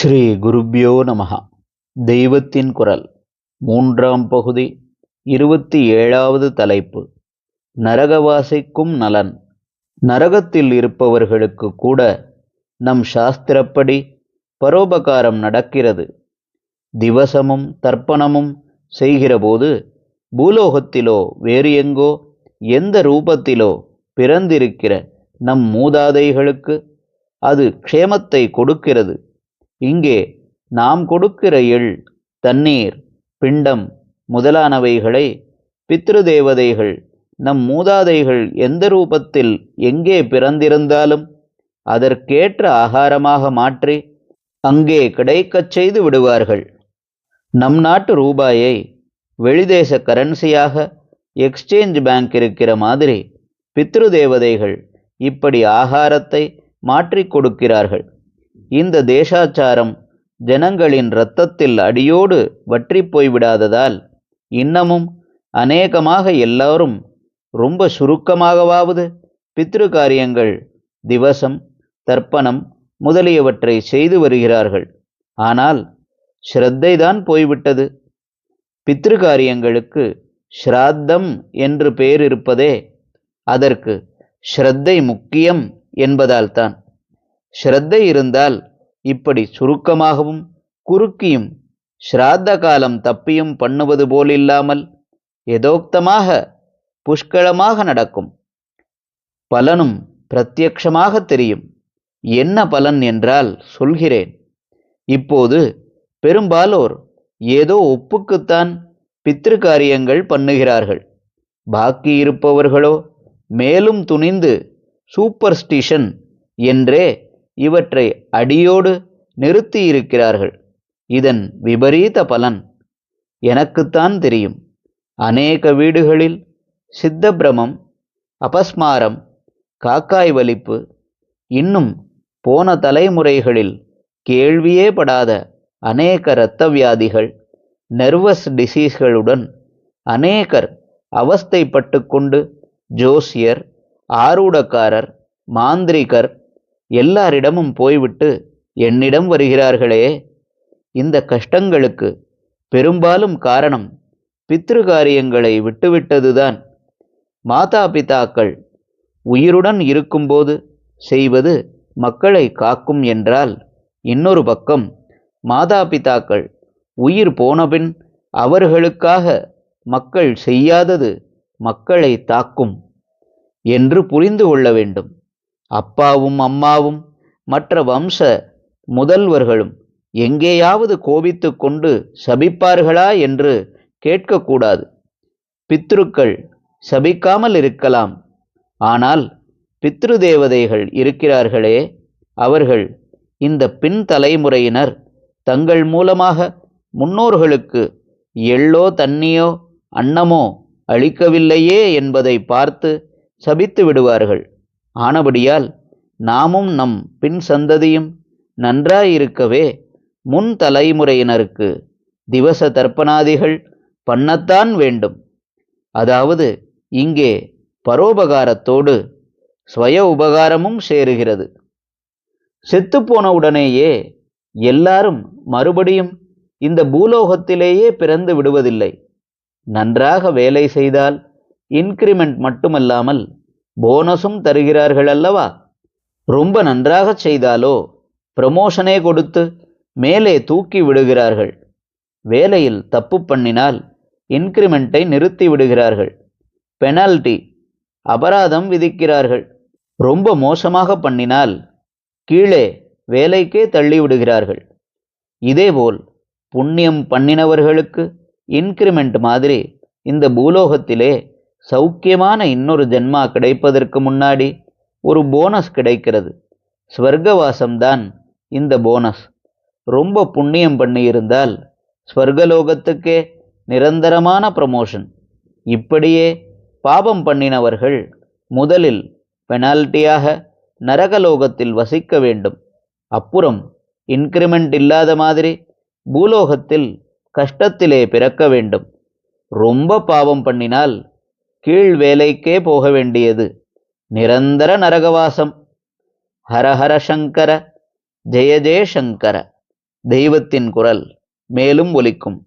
ஸ்ரீ குருப்யோ நமஹ. தெய்வத்தின் குரல் மூன்றாம் பகுதி 27வது தலைப்பு. நரகவாசிக்கும் நலன். நரகத்தில் இருப்பவர்களுக்கு கூட நம் சாஸ்திரப்படி பரோபகாரம் நடக்கிறது. திவசமும் தர்ப்பணமும் செய்கிறபோது பூலோகத்திலோ வேறு எங்கோ எந்த ரூபத்திலோ பிறந்திருக்கிற நம் மூதாதைகளுக்கு அது க்ஷேமத்தை கொடுக்கிறது. இங்கே நாம் கொடுக்கிற எள், தண்ணீர், பிண்டம் முதலானவைகளை பித்ருதேவதைகள் நம் மூதாதைகள் எந்த ரூபத்தில் எங்கே பிறந்திருந்தாலும் அதற்கேற்ற ஆகாரமாக மாற்றி அங்கே கிடைக்கச் செய்து விடுவார்கள். நம் நாட்டு ரூபாயை வெளிதேச கரன்சியாக எக்ஸ்சேஞ்ச் பேங்க் இருக்கிற மாதிரி பித்ருதேவதைகள் இப்படி ஆகாரத்தை மாற்றிக் கொடுக்கிறார்கள். இந்த தேசாச்சாரம் ஜனங்களின் இரத்தத்தில் அடியோடு வற்றி போய்விடாததால் இன்னமும் அநேகமாக எல்லாரும் ரொம்ப சுருக்கமாகவாவது பித்ரு காரியங்கள், திவசம், தர்ப்பணம் முதலியவற்றை செய்து வருகிறார்கள். ஆனால் ஸ்ரத்தைதான் போய்விட்டது. பித்ரு காரியங்களுக்கு ஸ்ராத்தம் என்று பெயர் இருப்பதே அதற்கு ஸ்ரத்தை முக்கியம் என்பதால்தான். ஸ்ரத்தை இருந்தால் இப்படி சுருக்கமாகவும் குறுக்கியும் ஸ்ராத்த காலம் தப்பியும் பண்ணுவது போலில்லாமல் யதோக்தமாக புஷ்களமாக நடக்கும். பலனும் பிரத்யக்ஷமாக தெரியும். என்ன பலன் என்றால் சொல்கிறேன். இப்போது பெரும்பாலோர் ஏதோ ஒப்புக்குத்தான் பித்ரு காரியங்கள் பண்ணுகிறார்கள். பாக்கி இருப்பவர்களோ மேலும் துணிந்து சூப்பர்ஸ்டிஷன் என்றே இவற்றை அடியோடு நிறுத்தியிருக்கிறார்கள். இதன் விபரீத பலன் எனக்குத்தான் தெரியும். அநேக வீடுகளில் சித்தப்பிரமம், அபஸ்மாரம், காக்காய் வலிப்பு, இன்னும் போன தலைமுறைகளில் கேள்வியே படாத அநேக இரத்த வியாதிகள், நர்வஸ் டிசீஸ்களுடன் அநேகர் அவஸ்தைப்பட்டு கொண்டு ஜோசியர், ஆரூடக்காரர், மாந்திரிகர் எல்லாரிடமும் போய்விட்டு என்னிடம் வருகிறார்களே. இந்த கஷ்டங்களுக்கு பெரும்பாலும் காரணம் பித்ரு காரியங்களை விட்டுவிட்டதுதான். மாதா பிதாக்கள் உயிருடன் இருக்கும்போது செய்வது மக்களை காக்கும் என்றால், இன்னொரு பக்கம் மாதா பிதாக்கள் உயிர் போனபின் அவர்களுக்காக மக்கள் செய்யாதது மக்களை தாக்கும் என்று புரிந்து கொள்ள வேண்டும். அப்பாவும் அம்மாவும் மற்ற வம்ச முதல்வர்களும் எங்கேயாவது கோபித்து கொண்டு சபிப்பார்களா என்று கேட்கக்கூடாது. பித்ருக்கள் சபிக்காமல் இருக்கலாம். ஆனால் பித்ரு தேவதைகள் இருக்கிறார்களே, அவர்கள் இந்த பின் தலைமுறையினர் தங்கள் மூலமாக முன்னோர்களுக்கு எள்ளோ தண்ணியோ அன்னமோ அளிக்கவில்லையே என்பதை பார்த்து சபித்து விடுவார்கள். ஆனபடியால் நாமும் நம் பின் சந்ததியும் நன்றாயிருக்கவே முன் தலைமுறையினருக்கு திவச தர்ப்பணாதிகள் பண்ணத்தான் வேண்டும். அதாவது இங்கே பரோபகாரத்தோடு ஸ்வய உபகாரமும் சேருகிறது. செத்துப்போன உடனேயே எல்லாரும் மறுபடியும் இந்த பூலோகத்திலேயே பிறந்து விடுவதில்லை. நன்றாக வேலை செய்தால் இன்கிரிமெண்ட் மட்டுமல்லாமல் போனஸும் தருகிறார்கள் அல்லவா? ரொம்ப நன்றாக செய்தாலோ ப்ரமோஷனே கொடுத்து மேலே தூக்கி விடுகிறார்கள். வேலையில் தப்பு பண்ணினால் இன்கிரிமெண்ட்டை நிறுத்தி விடுகிறார்கள். பெனால்டி, அபராதம் விதிக்கிறார்கள். ரொம்ப மோசமாக பண்ணினால் கீழே வேலைக்கே தள்ளி விடுகிறார்கள். இதேபோல் புண்ணியம் பண்ணினவர்களுக்கு இன்கிரிமெண்ட் மாதிரி இந்த பூலோகத்திலே சௌக்கியமான இன்னொரு ஜென்மா கிடைப்பதற்கு முன்னாடி ஒரு போனஸ் கிடைக்கிறது. ஸ்வர்க்கவாசம்தான் இந்த போனஸ். ரொம்ப புண்ணியம் பண்ணியிருந்தால் ஸ்வர்கலோகத்துக்கே நிரந்தரமான ப்ரமோஷன். இப்படியே பாபம் பண்ணினவர்கள் முதலில் பெனால்ட்டியாக நரகலோகத்தில் வசிக்க வேண்டும். அப்புறம் இன்கிரிமெண்ட் இல்லாத மாதிரி பூலோகத்தில் கஷ்டத்திலே பிறக்க வேண்டும். ரொம்ப பாவம் பண்ணினால் கீழ் வேலைக்கே போக வேண்டியது. நிரந்தர நரகவாசம். ஹர ஹர சங்கர, ஜெய ஜெய சங்கர. தெய்வத்தின் குரல் மேலும் ஒலிக்கும்.